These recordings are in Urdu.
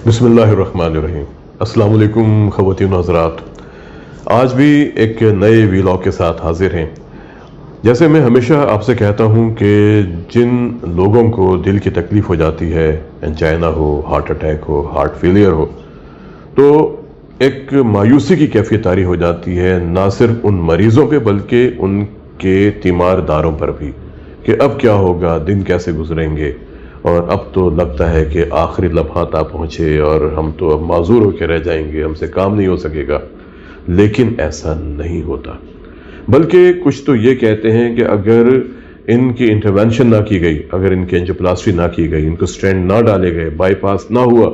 بسم اللہ الرحمن الرحیم۔ السلام علیکم خواتین و حضرات، آج بھی ایک نئے ویلاگ کے ساتھ حاضر ہیں۔ جیسے میں ہمیشہ آپ سے کہتا ہوں کہ جن لوگوں کو دل کی تکلیف ہو جاتی ہے، انجائنا ہو، ہارٹ اٹیک ہو، ہارٹ فیلئر ہو، تو ایک مایوسی کی کیفیت طاری ہو جاتی ہے، نہ صرف ان مریضوں پہ بلکہ ان کے تیمار داروں پر بھی، کہ اب کیا ہوگا، دن کیسے گزریں گے، اور اب تو لگتا ہے کہ آخری لمحات آ پہنچے اور ہم تو اب معذور ہو کے رہ جائیں گے، ہم سے کام نہیں ہو سکے گا۔ لیکن ایسا نہیں ہوتا، بلکہ کچھ تو یہ کہتے ہیں کہ اگر ان کی انٹرونشن نہ کی گئی، اگر ان کی انجیوپلاسٹی نہ کی گئی، ان کو اسٹینڈ نہ ڈالے گئے، بائی پاس نہ ہوا،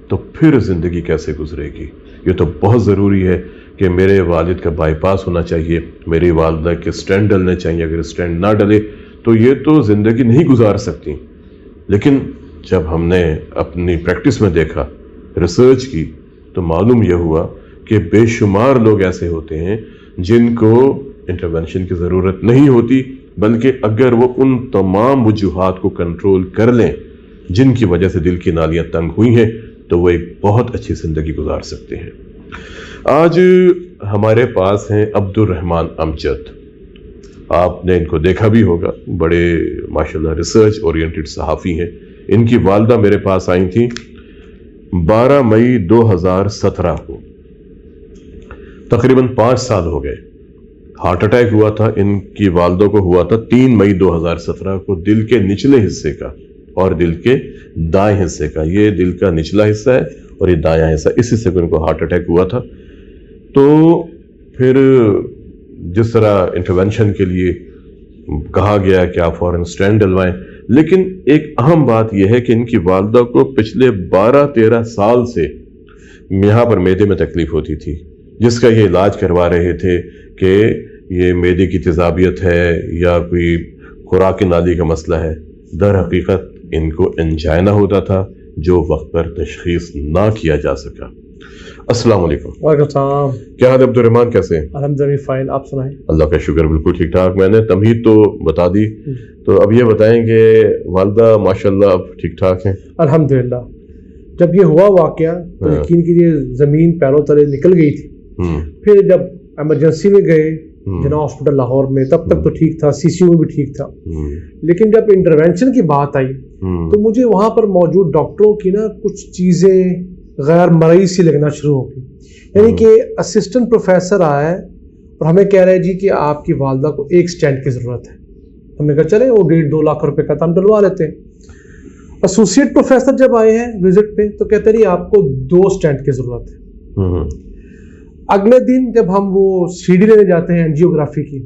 تو پھر زندگی کیسے گزرے گی۔ یہ تو بہت ضروری ہے کہ میرے والد کا بائی پاس ہونا چاہیے، میری والدہ کے اسٹینڈ ڈلنے چاہیے، اگر اسٹینڈ نہ ڈلے تو یہ تو زندگی نہیں گزار سکتی۔ لیکن جب ہم نے اپنی پریکٹس میں دیکھا، ریسرچ کی، تو معلوم یہ ہوا کہ بے شمار لوگ ایسے ہوتے ہیں جن کو انٹرونشن کی ضرورت نہیں ہوتی، بلکہ اگر وہ ان تمام وجوہات کو کنٹرول کر لیں جن کی وجہ سے دل کی نالیاں تنگ ہوئی ہیں، تو وہ ایک بہت اچھی زندگی گزار سکتے ہیں۔ آج ہمارے پاس ہیں عبد الرحمن امجد۔ آپ نے ان کو دیکھا بھی ہوگا، بڑے ماشاءاللہ ریسرچ اورینٹڈ صحافی ہیں۔ ان کی والدہ میرے پاس آئی تھیں 12 مئی 2017 کو، تقریباً 5 سال ہو گئے۔ ہارٹ اٹیک ہوا تھا، ان کی والدہ کو ہوا تھا 3 مئی 2017 کو، دل کے نچلے حصے کا اور دل کے دائیں حصے کا۔ یہ دل کا نچلا حصہ ہے اور یہ دایاں حصہ، اس حصے کو ان کو ہارٹ اٹیک ہوا تھا۔ تو پھر جس طرح انٹرونشن کے لیے کہا گیا کہ آپ فوراً اسٹینڈ ڈلوائیں، لیکن ایک اہم بات یہ ہے کہ ان کی والدہ کو پچھلے 12-13 سال سے یہاں پر معدے میں تکلیف ہوتی تھی، جس کا یہ علاج کروا رہے تھے کہ یہ معدے کی تیزابیت ہے یا کوئی خوراک نالی کا مسئلہ ہے۔ در حقیقت ان کو انجائنا ہوتا تھا جو وقت پر تشخیص نہ کیا جا سکا۔ السلام علیکم۔ وعلیکم السلام۔ کیا حال ہے عبد الرحمن، کیسے ہیں؟ الحمدللہ فائن، آپ سنائیں؟ اللہ کا شکر، بالکل ٹھیک ٹھاک۔ میں نے تمہید تو بتا دی، تو اب یہ بتائیں کہ والدہ ماشاءاللہ اب ٹھیک ٹھاک ہیں؟ الحمدللہ۔ جب یہ ہوا واقعہ تو یقین کیجیے زمین پیروں تلے نکل گئی تھی۔ پھر جب ایمرجنسی میں گئے جناح ہاسپٹل لاہور میں، تب تک تو ٹھیک تھا، سی سی یو میں بھی ٹھیک تھا، لیکن جب انٹرونشن کی بات آئی تو مجھے وہاں پر موجود ڈاکٹروں کی نا کچھ چیزیں غیر مرئی سی لگنا شروع ہو گئی۔ یعنی کہ اسسٹنٹ پروفیسر آیا ہے اور ہمیں کہہ رہے جی کہ آپ کی والدہ کو ایک سٹینٹ کی ضرورت ہے۔ ہم نے کہا چلے وہ 1.5-2 لاکھ روپے کا ہم ڈلوا لیتے ہیں۔ ایسوسیٹ پروفیسر جب آئے ہیں وزٹ پہ تو کہتے رہی آپ کو 2 سٹینٹ کی ضرورت ہے۔ اگلے دن جب ہم وہ سی ڈی لینے جاتے ہیں انجیوگرافی کی،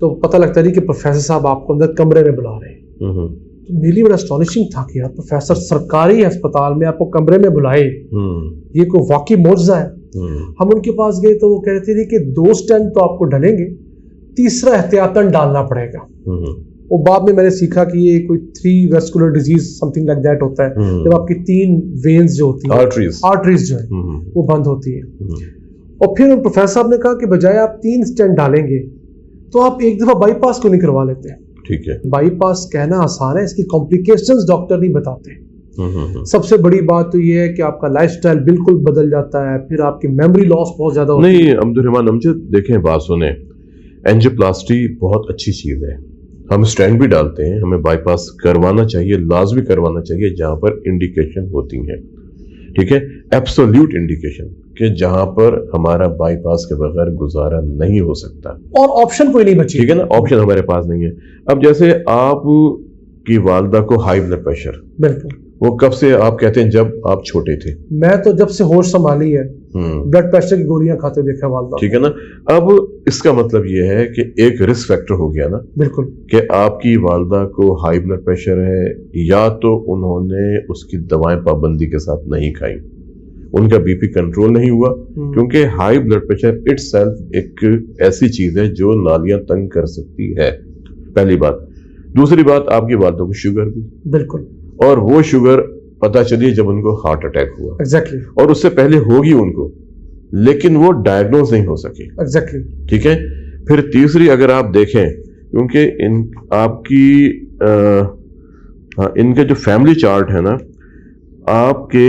تو پتہ لگتا ہے کہ پروفیسر صاحب آپ کو اندر کمرے میں بلا رہے ہیں۔ تو میری بڑا اسٹانشنگ تھا کہ یار پروفیسر سرکاری ہسپتال میں آپ کو کمرے میں بلائے، یہ کوئی واقعی معجزہ ہے۔ ہم ان کے پاس گئے تو وہ کہہ رہے تھے کہ 2 سٹینٹ تو آپ کو ڈلیں گے، تیسرا احتیاطاً ڈالنا پڑے گا۔ وہ بعد میں نے سیکھا کہ یہ کوئی 3 vascular disease some thing like that ہوتا ہے، جب آپ کی 3 وینز جو ہوتی ہیں، آرٹریز جو ہیں وہ بند ہوتی ہیں۔ اور پھر پروفیسر صاحب نے کہا کہ بجائے آپ 3 سٹینٹ ڈالیں گے تو آپ ایک دفعہ بائی پاس کو نہیں کروا لیتے؟ ٹھیک ہے، بائی پاس کہنا آسان ہے، اس کی کمپلیکیشنز ڈاکٹر نہیں بتاتے۔ سب سے بڑی بات تو یہ ہے کہ آپ کا لائف سٹائل بالکل بدل جاتا ہے، پھر آپ کی میموری لاس بہت زیادہ ہوتی ہے۔ نہیں عبد الرحمن امجد، دیکھیں بات سنیں، اینجیوپلاسٹی بہت اچھی چیز ہے، ہم اسٹینڈ بھی ڈالتے ہیں، ہمیں بائی پاس کروانا چاہیے، لازمی کروانا چاہیے جہاں پر انڈیکیشن ہوتی ہیں، ٹھیک ہے، ایبسولوٹ انڈیکیشن، کہ جہاں پر ہمارا بائی پاس کے بغیر گزارا نہیں ہو سکتا، اور آپشن کوئی نہیں بچی، ٹھیک ہے نا، آپشن ہمارے پاس نہیں ہے۔ اب جیسے آپ کی والدہ کو ہائی بلڈ پریشر، بالکل، وہ کب سے آپ کہتے ہیں؟ جب آپ چھوٹے تھے؟ میں تو جب سے ہوش سنبھالی ہے بلڈ پریشر کی گولیاں کھاتے دیکھا والدہ، ٹھیک ہے نا۔ اب اس کا مطلب یہ ہے کہ ایک رسک فیکٹر ہو گیا نا، بالکل، کہ آپ کی والدہ کو ہائی بلڈ پریشر ہے، یا تو انہوں نے اس کی دوائیں پابندی کے ساتھ نہیں کھائیں، ان کا بی پی کنٹرول نہیں ہوا، کیونکہ high blood pressure itself ایک ایسی چیز ہے جو نالیاں تنگ کر سکتی ہے، پہلی بات۔ دوسری بات، آپ کی والدہ کو شوگر بھی، بالکل، اور وہ شوگر پتہ چلی جب ان کو ہارٹ اٹیک ہوا، ایگزیکٹلی، اور اس سے پہلے ہوگی ان کو، لیکن وہ ڈائگنوز نہیں ہو سکی، ایگزیکٹلی، ٹھیک ہے۔ پھر تیسری اگر آپ دیکھیں، کیونکہ آپ کی ان کا جو فیملی چارٹ ہے نا، آپ کے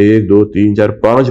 1 2 3 4 5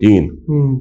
3,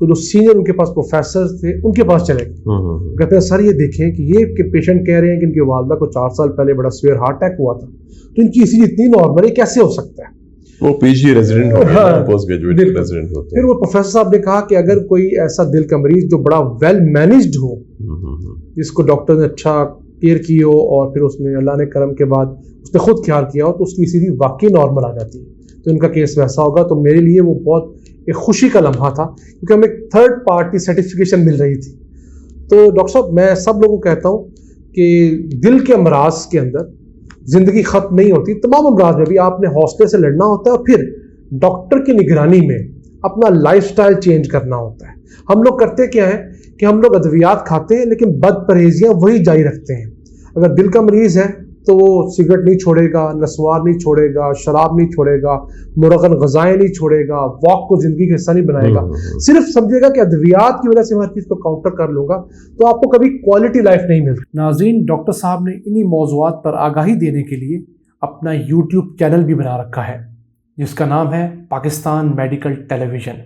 تو جو سینئر ان کے پاس پروفیسر تھے ان کے پاس چلے گئے. کہتے ہیں سر یہ دیکھیں کہ یہ پیشنٹ کہہ رہے ہیں کہ ان کی والدہ کو 4 سال پہلے بڑا سویئر ہارٹ اٹیک ہوا تھا, تو ان کی ECG اتنی نارمل ہے, کیسے ہو سکتا ہے؟ وہ PG ریزیڈنٹ ہوتے ہیں, پوسٹ گریجویٹ ریزیڈنٹ ہوتے ہیں. پھر وہ پروفیسر صاحب نے کہا کہ اگر کوئی ایسا دل کا مریض جو بڑا ویل مینجڈ ہو, جس کو ڈاکٹر نے اچھا کیئر کی ہو اور پھر اس نے اللہ نے کرم کے بعد اس نے خود خیال کیا ہو, تو اس کی ECG واقعی نارمل آ جاتی ہے. تو ان کا کیس ویسا ہوگا. تو میرے لیے وہ بہت ایک خوشی کا لمحہ تھا, کیونکہ ہمیں ایک تھرڈ پارٹی سرٹیفکیشن مل رہی تھی. تو ڈاکٹر صاحب میں سب لوگوں کو کہتا ہوں کہ دل کے امراض کے اندر زندگی ختم نہیں ہوتی. تمام امراض میں بھی آپ نے حوصلے سے لڑنا ہوتا ہے, اور پھر ڈاکٹر کی نگرانی میں اپنا لائف سٹائل چینج کرنا ہوتا ہے. ہم لوگ کرتے کیا ہے کہ ہم لوگ ادویات کھاتے ہیں لیکن بد پرہیزیاں وہی جاری رکھتے ہیں. اگر دل کا مریض ہے تو وہ سگریٹ نہیں چھوڑے گا, نسوار نہیں چھوڑے گا, شراب نہیں چھوڑے گا, مرغن غذائیں نہیں چھوڑے گا, واک کو زندگی کا حصہ نہیں بنائے گا. صرف سمجھے گا کہ ادویات کی وجہ سے میں ہر چیز کو کاؤنٹر کر لوں گا, تو آپ کو کبھی کوالٹی لائف نہیں ملتی. ناظرین, ڈاکٹر صاحب نے انہی موضوعات پر آگاہی دینے کے لیے اپنا YouTube چینل بھی بنا رکھا ہے, جس کا نام ہے پاکستان میڈیکل ٹیلی ویژن.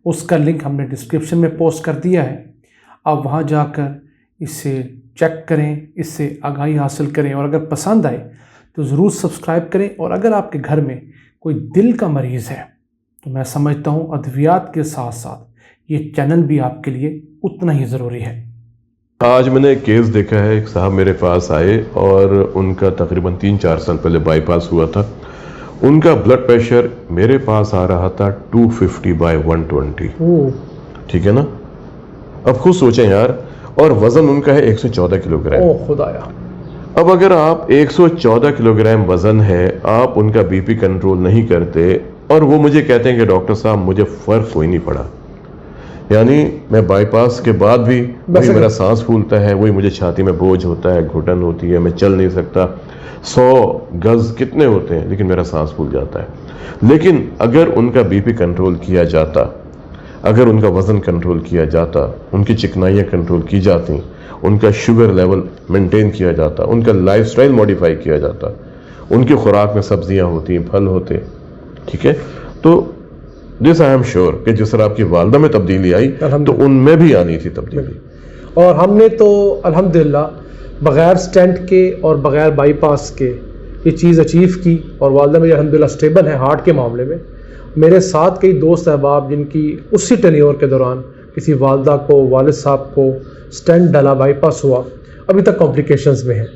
اس کا لنک ہم نے ڈسکرپشن میں پوسٹ کر دیا ہے. آپ وہاں جا کر اسے چیک کریں, اس سے آگاہی حاصل کریں, اور اگر پسند آئے تو ضرور سبسکرائب کریں. اور اگر آپ کے گھر میں کوئی دل کا مریض ہے تو میں سمجھتا ہوں ادویات کے ساتھ ساتھ یہ چینل بھی آپ کے لیے اتنا ہی ضروری ہے. آج میں نے ایک کیس دیکھا ہے, ایک صاحب میرے پاس آئے اور ان کا تقریباً 3-4 سال پہلے بائی پاس ہوا تھا. ان کا بلڈ پریشر میرے پاس آ رہا تھا 250/120. ٹھیک ہے نا, اب خود سوچیں یار, اور وزن ان کا ہے 114 کلو گرام. او خدایا. اب اگر آپ 114 کلو گرام وزن ہے, آپ ان کا BP کنٹرول نہیں کرتے, اور وہ مجھے کہتے ہیں کہ ڈاکٹر صاحب مجھے فرق کوئی نہیں پڑا. یعنی میں بائی پاس کے بعد بھی وہی میرا سانس پھولتا ہے, وہی مجھے چھاتی میں بوجھ ہوتا ہے, گھٹن ہوتی ہے, میں چل نہیں سکتا. 100 گز کتنے ہوتے ہیں, لیکن میرا سانس پھول جاتا ہے. لیکن اگر ان کا BP کنٹرول کیا جاتا, اگر ان کا وزن کنٹرول کیا جاتا, ان کی چکنائیاں کنٹرول کی جاتی, ان کا شوگر لیول مینٹین کیا جاتا, ان کا لائف سٹائل موڈیفائی کیا جاتا, ان کی خوراک میں سبزیاں ہوتی, پھل ہوتے, ٹھیک ہے, تو دس آئی ایم شیور کہ جس طرح آپ کی والدہ میں تبدیلی آئی تو ان میں بھی آنی تھی تبدیلی. اور ہم نے تو الحمدللہ بغیر سٹینٹ کے اور بغیر بائی پاس کے یہ چیز اچیو کی, اور والدہ میری الحمدللہ اسٹیبل ہے ہارٹ کے معاملے میں. میرے ساتھ کئی دوست احباب جن کی اسی ٹینیور کے دوران کسی والدہ کو, والد صاحب کو سٹینٹ ڈالا, بائی پاس ہوا, ابھی تک کمپلیکیشنز میں ہیں.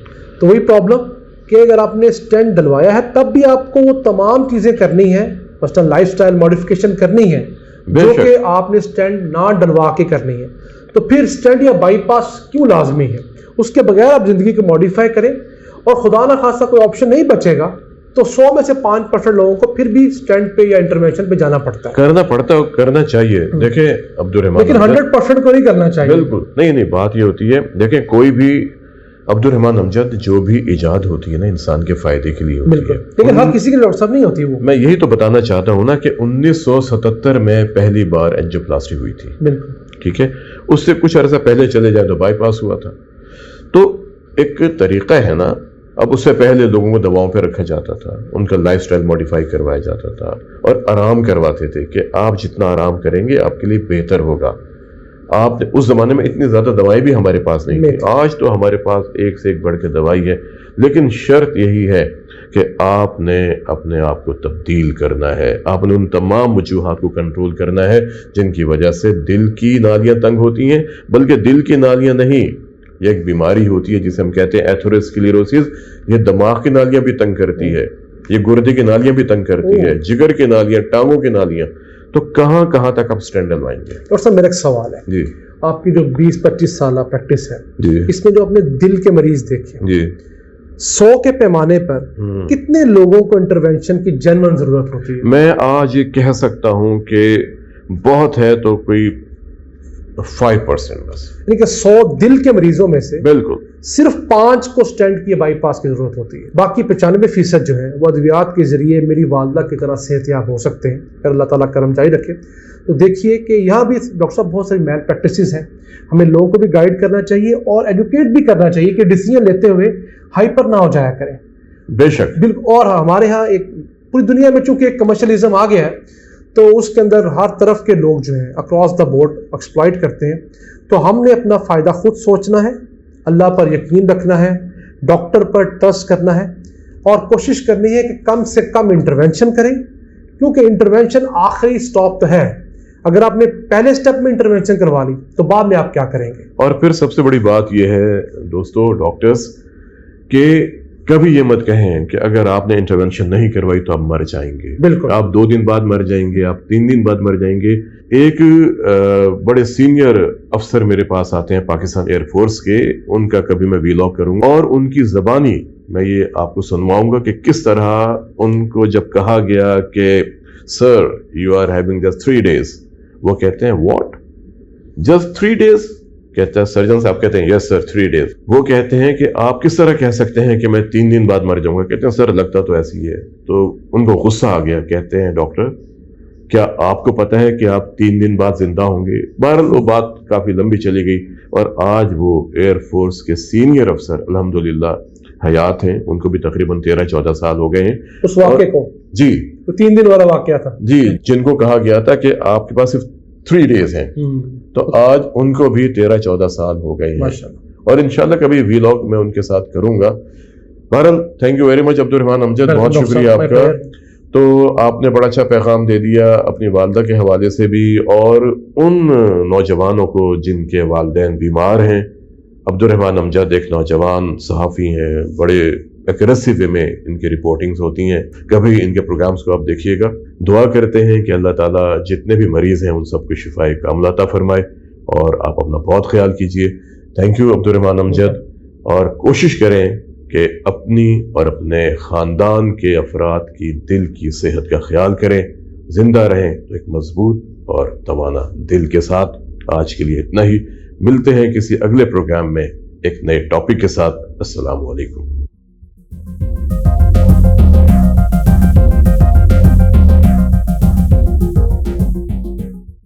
تو وہی پرابلم کہ اگر آپ نے سٹینٹ ڈلوایا ہے تب بھی آپ کو وہ تمام چیزیں کرنی ہیں, مثلاً لائف سٹائل موڈیفیکیشن کرنی ہے, جو کہ آپ نے سٹینٹ نہ ڈلوا کے کرنی ہے. تو پھر سٹینٹ یا بائی پاس کیوں لازمی ہے؟ اس کے بغیر آپ زندگی کو موڈیفائی کریں, اور خدا نہ خاصہ کوئی آپشن نہیں بچے گا تو 100 میں سے 5% لوگوں کو پھر بھی سٹینٹ پہ یا انٹرونشن پہ جانا پڑتا ہے. کرنا چاہیے. دیکھیں عبد الرحمان, لیکن 100% کو نہیں کرنا چاہیے. بالکل نہیں, بات یہ ہوتی ہے, دیکھیں کوئی بھی عبد الرحمان امجد جو بھی ایجاد ہوتی ہے نا انسان کے فائدے کے لیے ہوتی ہے, لیکن ہر کسی کے ڈاکٹر صاحب نہیں ہوتی وہ. میں یہی تو بتانا چاہتا ہوں نا کہ 1977 میں پہلی بار اینجیوپلاسٹی ہوئی تھی. بالکل ٹھیک ہے, اس سے کچھ عرصہ پہلے چلے جائے تو بائی پاس ہوا تھا. تو ایک طریقہ ہے نا. اب اس سے پہلے لوگوں کو دواؤں پہ رکھا جاتا تھا, ان کا لائف سٹائل موڈیفائی کروایا جاتا تھا, اور آرام کرواتے تھے کہ آپ جتنا آرام کریں گے آپ کے لیے بہتر ہوگا. آپ اس زمانے میں اتنی زیادہ دوائیں بھی ہمارے پاس نہیں تھی. آج تو ہمارے پاس ایک سے ایک بڑھ کے دوائی ہے, لیکن شرط یہی ہے کہ آپ نے اپنے آپ کو تبدیل کرنا ہے. آپ نے ان تمام وجوہات کو کنٹرول کرنا ہے جن کی وجہ سے دل کی نالیاں تنگ ہوتی ہیں. بلکہ دل کی نالیاں نہیں, یہ ایک بیماری ہوتی ہے جسے ہم کہتے ہیں ایتھروسکلیروسس. یہ دماغ کی نالیاں بھی تنگ کرتی ہے, یہ گردے کی نالیاں بھی تنگ کرتی ہے, جگر کی نالیاں, ٹانگوں کی نالیاں. تو کہاں تک آپ سٹینڈ ڈلوائیں گے؟ اور سر میرا ایک سوال ہے جی, آپ کی جو 20-25 سالہ پریکٹس ہے جی, اس میں جو اپنے دل کے مریض دیکھے جی, 100 کے پیمانے پر کتنے لوگوں کو انٹرونشن کی جنرل ضرورت ہوتی ہے؟ میں آج یہ کہہ سکتا ہوں کہ بہت ہے تو کوئی 5% بس. یعنی کہ 100 دل کے مریضوں میں سے بالکل صرف 5 کو سٹینٹ کی بائی پاس کی ضرورت ہوتی ہے. باقی 95% جو ہے وہ ادویات کے ذریعے میری والدہ کی طرح صحت یاب ہو سکتے ہیں, اگر اللہ تعالیٰ کرم جاری رکھے. تو دیکھیے کہ یہاں بھی ڈاکٹر صاحب بہت ساری میل پریکٹسز ہیں. ہمیں لوگوں کو بھی گائیڈ کرنا چاہیے اور ایڈوکیٹ بھی کرنا چاہیے کہ ڈیسیجن لیتے ہوئے ہائپر نہ ہو جایا کریں. بے شک بالکل. اور ہمارے ہاں ایک پوری دنیا میں چونکہ ایک کمرشلزم آ گیا ہے, تو اس کے اندر ہر طرف کے لوگ جو ہیں اکراس دا بورڈ ایکسپلائٹ کرتے ہیں. تو ہم نے اپنا فائدہ خود سوچنا ہے, اللہ پر یقین رکھنا ہے, ڈاکٹر پر ٹرسٹ کرنا ہے, اور کوشش کرنی ہے کہ کم سے کم انٹروینشن کریں, کیونکہ انٹروینشن آخری سٹاپ تو ہے. اگر آپ نے پہلے سٹیپ میں انٹروینشن کروا لی تو بعد میں آپ کیا کریں گے؟ اور پھر سب سے بڑی بات یہ ہے دوستو ڈاکٹرز کہ کبھی یہ مت کہیں کہ اگر آپ نے انٹروینشن نہیں کروائی تو آپ مر جائیں گے. بالکل, آپ 2 دن بعد مر جائیں گے, آپ 3 دن بعد مر جائیں گے. ایک بڑے سینئر افسر میرے پاس آتے ہیں پاکستان ایئر فورس کے, ان کا کبھی میں ویلاگ کروں گا اور ان کی زبانی میں یہ آپ کو سنواؤں گا کہ کس طرح ان کو جب کہا گیا کہ sir you are having just 3 days, وہ کہتے ہیں واٹ جسٹ 3 days؟ کہتا ہے سرجن صاحب کہتے ہیں یس سر 3 days. وہ کہتے ہیں کہ آپ کس طرح کہہ سکتے ہیں کہ میں 3 دن بعد مر جاؤں گا؟ کہتے ہیں سر لگتا تو ایسی ہی ہے. تو ان کو غصہ آ گیا, کہتے ہیں ڈاکٹر کیا آپ کو پتا ہے کہ آپ 3 دن بعد زندہ ہوں گے؟ بہرحال وہ بات کافی لمبی چلی گئی اور آج وہ ایئر فورس کے سینئر افسر الحمدللہ حیات ہیں. ان کو بھی تقریباً 13-14 سال ہو گئے ہیں. اس واقعے کو جی 3 دن والا واقعہ تھا جی, جن کو کہا گیا تھا کہ آپ کے پاس صرف 3 days ہیں, تو آج ان کو بھی 13-14 سال ہو گئے ہیں. اور انشاءاللہ کبھی ویلاگ میں ان کے ساتھ کروں گا. بہرحال thank you very much Abdul Rahman Amjad, بہت شکریہ آپ کا. تو آپ نے بڑا اچھا پیغام دے دیا اپنی والدہ کے حوالے سے بھی, اور ان نوجوانوں کو جن کے والدین بیمار ہیں. عبدالرحمان امجد ایک نوجوان صحافی ہیں, بڑے ایکریسی وے میں ان کی رپورٹنگز ہوتی ہیں. کبھی ان کے پروگرامز کو آپ دیکھیے گا. دعا کرتے ہیں کہ اللہ تعالیٰ جتنے بھی مریض ہیں ان سب کو شفائے کاملہ عطا فرمائے, اور آپ اپنا بہت خیال کیجئے. تھینک یو عبدالرحمان امجد, اور کوشش کریں کہ اپنی اور اپنے خاندان کے افراد کی دل کی صحت کا خیال کریں, زندہ رہیں تو ایک مضبوط اور توانا دل کے ساتھ. آج کے لیے اتنا ہی, ملتے ہیں کسی اگلے پروگرام میں ایک نئے ٹاپک کے ساتھ. السلام علیکم.